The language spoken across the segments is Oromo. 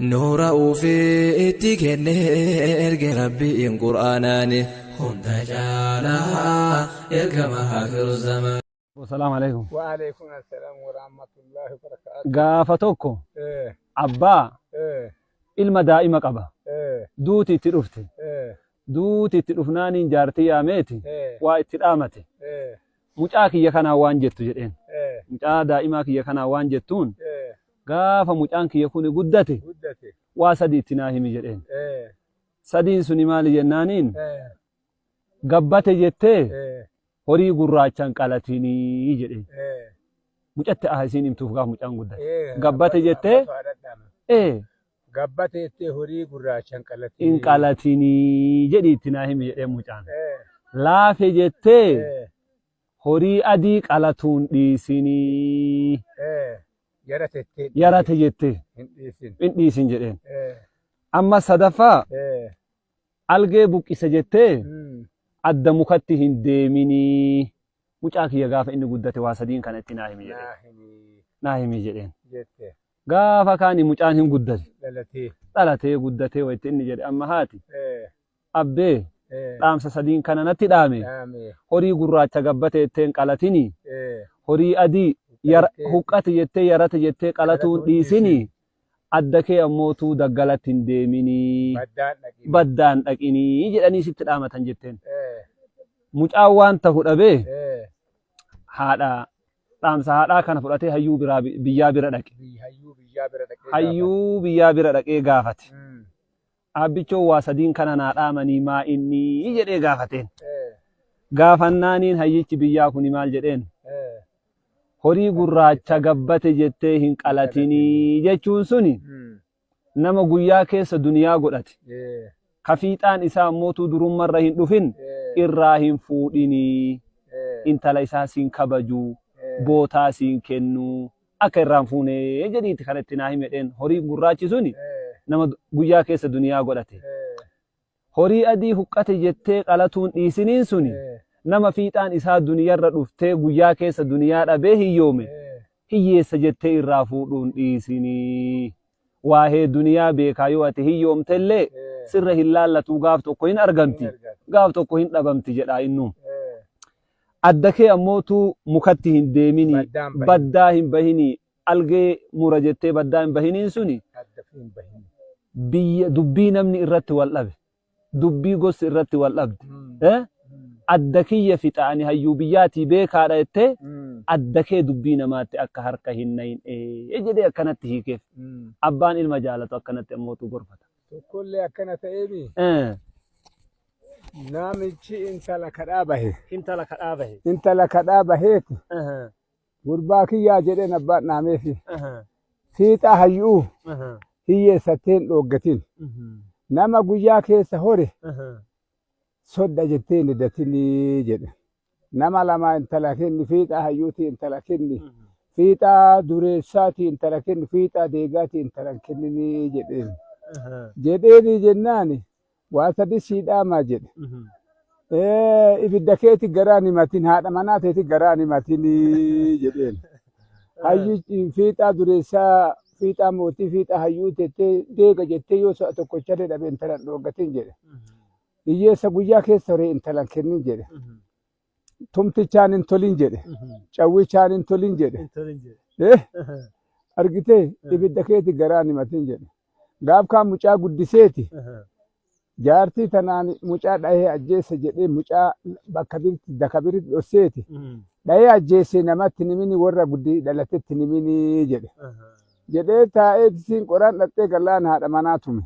نور في اتكن ارجع ربي ان قرآناني كنت جالها ارجع محاكر الزمان. السلام عليكم. وعليكم السلام ورحمة الله وبركاته. قافتوكو عبا المدائم قبا دوتي تلفتي دوتي تلفناني جارتي ياميتي واتلامتي مجاكي يكنا وانجتو جدين مجا دائما كي يكنا وانجتون غافا مجانكي يكوني قدتي واسدي تناهمي جدين سدين سني مالي جنانين قبتي جتي horii gurraachan qalatini jedhe mucatte ahasiin himtuuf gaaf mucaan guddaa gabbate jettee gabbate jettee horii gurraachan qalatini in qalatini jedhi itti naa himi jedhee mucaan laafe jettee horii adii qalatuun dhiisini yarate jettee hin dhiisin jedheen amma sadaffaa algee buqqise jettee adda mukatti hin deemini mucaa kiyya gaafa inni guddate waa sadiin kana itti naa himi jedheen gaafa kaani mucaan hin guddate dhalatee guddatee wayitti inni jedhe amma haati abbee dhaamsa sadiin kana natti dhaame horii gurraacha gabbate jetteen qalatini horii adii huqqate jettee yarate jettee qalatuun dhiisini adda kee ammootuu daggalatti hin deemini baddaan dhaqini jedhanii sitti dhaamatan jetteen mucaan waan ta'u dhabee haadha dhaamsa haadhaa kana fudhatee hayyuu biyyaa bira dhaqe hayyuu biyyaa bira dhaqee gaafate abbichoo waa sadiin kana naa dhaamanii maa inni jedhee gaafateen gaafannaaniin hayyichi biyyaa kuni maal jedheen horii gurraacha gabbate jettee hin qalatini jechuun suni nama guyyaa keessa duniyaa godhate kafiixaan isaa ammootuu durummarra hin dhufin irraa hin fuudhini intala isaa siin kabaju bootaa siin kennu akka irraan fuunee jedhiiti kanatti naa himedheen horii gurraachi suni nama guyyaa keessa duniyaa godhate horii adii huqqate jettee qalatuun dhiisiniin suni nama fiixaan isaa duniyarra dhuftee guyyaa keessa duniyaa dhabee hiyyoome hiyyeessa jettee irraa fuudhuun dhiisini waahee duniyaa beekaa yoo ati hiyyoomtellee sirra hin laallatu gaaf tokko hin argamti gaaf tokko hin dhabamti jedha innuu adda kee ammootuu mukatti hin deemini baddaa hin bahini algee mura jettee baddaa hin bahiniin suni biyya dubbii namni irratti wal dhabe dubbii gosi irratti wal dhabde adda kiyya fixaani hayyuu biyyaatii beekaadha jettee adda kee dubbii namaatti akka harka hin nayin jedhee akkanatti hiikeef abbaan ilma jaalatu akkanatti ammootuu gorfata tokkollee akkana ta'eemi namichi intala kadhaa baheeti gurbaa kiyyaa jedheen abbaan dhaameefi fiixaa hayyuu hiyyeessatteen dhooggatin nama guyyaa keessa hore sodda jettee hin datini jedhe nama lama intala kenni fiixaa hayyuuti intala kenni fiixaa dureessaati intala kenni fiixaa deegaati intala kennini jedheen jedheeni jennaani waa sadi siidhaamaa jedhe ibidda keeti garaan himatin haadha manaa teeti garaan himatin jedheen hayyichi fiixaa dureessaa fiixaa mootii fiixaa hayyuu tettee deega jettee yoo sa'a tokkocharee dhabe intalan dhooggatin jedhe hiyyeessa guyyaa keessa horee intalan kennin jedhe tumtichaan hin tolin jedhe cawwichaan hin tolin jedhe argitee ibidda keeti garaan himatin jedhe gaaf kaan mucaa guddiseeti jaartii tanaan mucaa dhahee ajjeesse jedhee mucaa bakka birti daka birti dhosseeti dhahee ajjeesse namatti nimini warra guddii dhalatetti nimini jedhee taa'ee siin qoraan dhattee gallaan haadha manaa tume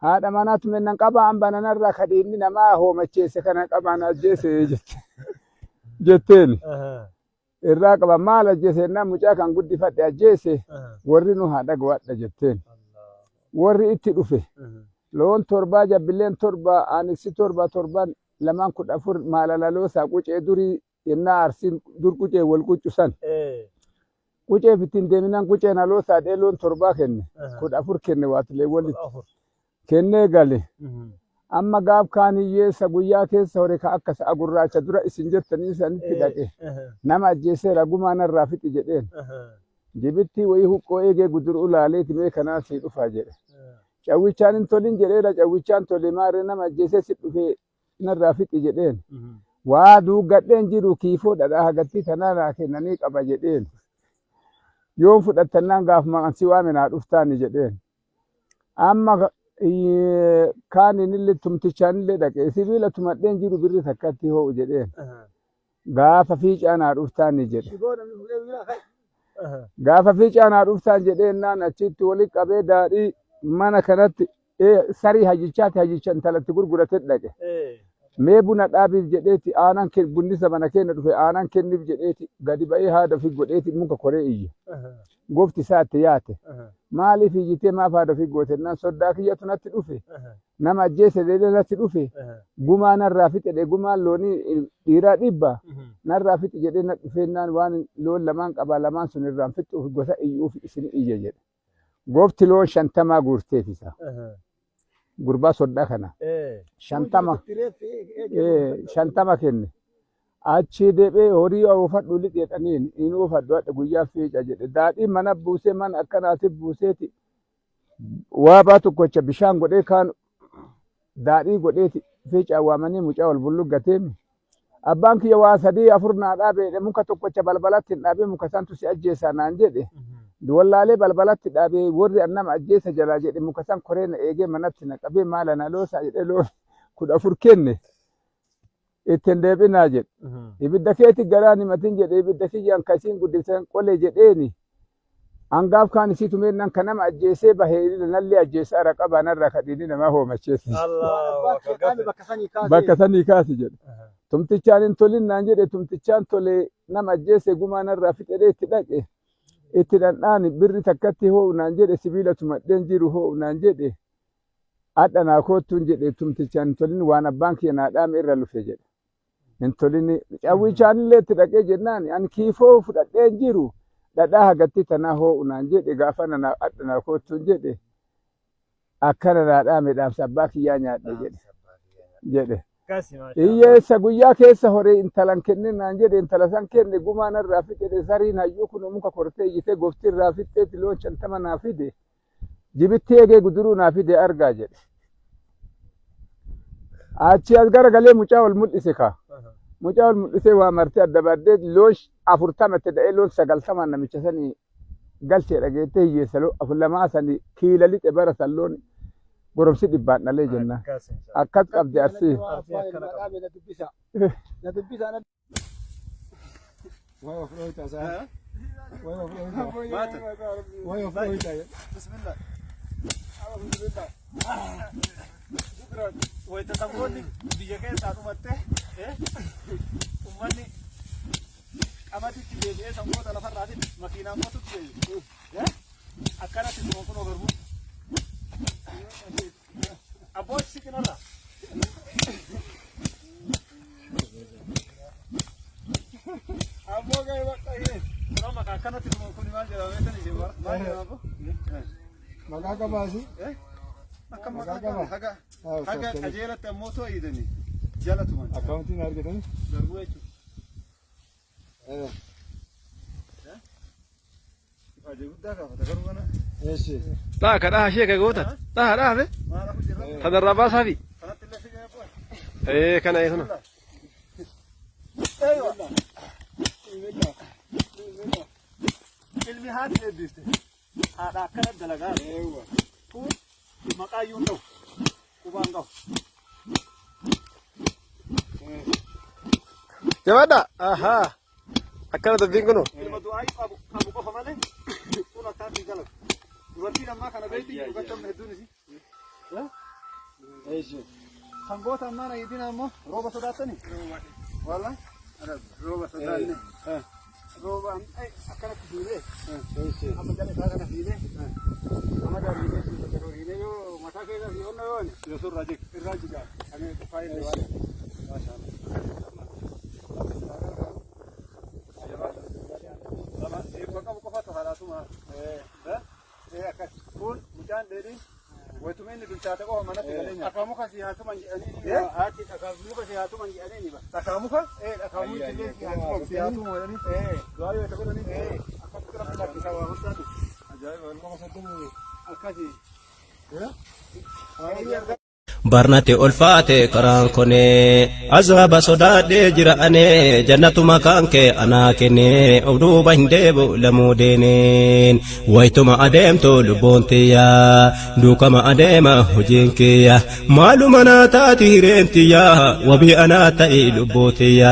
haadha manaa tume nan qabaa bananarraa kadhiinni namaa hoomacheesse kana qabaan ajjeesse jetteen irraa qaba maal ajjeesse nan mucaa kan guddifadhe ajjeesse warri nu haadha gowwadha jetteen warri itti dhufe loon torbaa jabbileen torba aanisi torban lamaan 14 maalalaloosaa qucee durii yennaa arsiin dur qucee wal quccusan qucee fittiin deeminan quceen aloosaa dhee loon torbaa kenne 14 kenne waatilee walitti kennee gale amma gaaf kaan hiyyeessa guyyaa keessa hore ka akka sa'a gurraacha dura isin jettanii sanitti dhaqe nama ajjeesee ragumaa narraa fixi jedheen جبتي ويهو إيجي قدر أولاليت ميك ناسي أفاجر شاويشان انتولين جريرا شاويشان تولي مارنا ما جيسي في نرافت جدين وادو قدين جيرو كيفو داها قدتي تنانا كنانيك أبا جدين يوم فدتنان قاف ما انسوا من أفتاني جدين أما كان نلي تمتشان اللي دك سبيلة تمدين جيرو بري ثكتي هو جدين قاف فيش أنا أفتاني جد قاف فيش أنا أفتان جدين نانا تشيت ولك أبي داري mana kanatti sarii hajichaan talatti gurguratet dhaqe mee buna dhaabiif jedheeti aanan bunni sabana keenya dhufe aanan kenniif jedheeti gadi ba'ee haadha fi godheeti muka koree iyye gofti isaatti yaate maaliif iyyitee maaf haadha fi gootennaan soddaa kiyyatu natti dhufe nama ajjeese deelee natti dhufe gumaa narraa fixe dhe gumaan loonii dhiiraa dhibba narraa fixe jedhee natti dhufeennaan waan loon lamaan qabaa lamaan sun irraan fixuuf gosa iyyuuf isin iyye jedhe قفت له شنتما غورتي فيسا غربا صدا كنا شنتما شنتما كني achi deebi'ee horii oofadhu lixeedhaniin inni oofadhu hadha guyyaa fiica jedhe daadhii mana buusee mana akkanaatiif buuseeti waa baa tokkocha bishaan godhee kaan daadhii godheeti fiica waamanii mucaa wal bulluggateemi abbaan kiyya waa sadii afur naa dhaabee muka tokkocha balbalatti hin dhaabee muka santu si ajjeesaa naan jedhe wallaalee balbalatti dhaabee warri annama ajjeesa jalaa jedhe muka san koreena eegee manatti naqabee maala na loosaa jedhe loon 14 kenne ittiin deebinaa jedhe ibidda keeti garaan himatin jedhe ibidda kiyyaan kasiin guddiftan qolee jedheeni hangaaf kaan isii tumeennan ka nama ajjeesee bahee nallee ajjeesaa ara qabaa narraa kadhiini namaa hoomacheessi bakka sanii kaasi jedhe tumtichaan hin tolin naan jedhe tumtichaan tolee nama ajjeese gumaa narraa fixedhee itti dhaqe itti dhandhaani birri takkatti hoo naan jedhe sibiila tumadheen jiru hoo naan jedhe adha naa koottuun jedhe tumtichaan hin tolin waan abbaan kiyya naa dhaame irra lufe jedhe hin tolin cawwichaan illee itti dhaqee jennaan an kiifoo fudhadheen jiru dhadhaa hagatti tanaa hoo naan jedhe gaafa na adha naa koottuun jedhe akkana naa dhaame dhaamsa abbaa kiyyaa nyaadhe jedhe hiyyeessa guyyaa keessa horee intalan kenne naan jedhe intala san kenne gumaa narraa fixedhe sariin hayyuu kun muka kortee iyyitee gofti irraa fixxeeti loon 50 naa fide jibitti eegee guduruu naa fide argaa jedhe achi as garagalee mucaa wal mul'ise kaa mucaa wal mul'isee waa martee adda baaddee loon 40 itti da'ee loon 90 namicha sanii galchee dhageettee hiyyeessa loo 4 sanii kiila lixe bara san loon goromsi dhibbaan dhalee jennaan akkas qabdi arsii Abboosi kanarra. Abboo gaarii bakka hin. Suuraa maqaa kanatti kun maal jedhamee tani jibba. Maal jedhamu? Maqaa qabaasi. Akka maqaa qaba. Haga qajeelatti ammoo too hiidani. Jala tuman. Akkaawuntiin argatani. Darbuu jechuudha. Ajibuddaa gaafata garuu kana. Eessi. Dhaa ka dhaha sheeka goota. Dhaha fe. Tadarraa baasaa fi. Kana eesuna. Ilmi haati eebbiste. Haadha akkana dalagaa. Kun maqaayyuun ta'u. Qubaan qabu. Jabaadha. Ahaa. Akkana dubbiin kunu. Ilma du'aayi qabu qofa malee. Kun akkaatii dalagu. Dubartiin ammaa kana beekti dubartoonni hedduun isii. Eessi. Sangoota ammaa nayitiin ammoo rooba sodaattanii? Walaa? Rooba sodaanne. Rooba akkanatti fiidee. Amma jala isaa kana fiidee. Amma gaariidee fiidee yoo mataa keessa fi onna yoone. Yoo surraa jig irraa jigaa. Ani faayillee waan. Maashaallah. Qabu qofatu haalaatuma. Kun mucaan dheedhiin waytumeenni bilchaate qofa manatti galeenya. Dhakaamuka si haatuman jedhanii haati dhakaamuka si haatuman jedhanii ba. Dhakaamuka? Dhakaamuka illee si haatuman jedhanii. Du'aa yoo ta'u godhanii. barnate olfaate karaan kone azaba sodaadhe jiraane jannatu makaanke anaa kenne obduuba hin deebu lamuudeeneen waytuma adeemtu lubboon tiyya duukama adeema hojiin kiyya maaluma naa taati hireen tiyya wabii anaa ta'i lubboo tiyya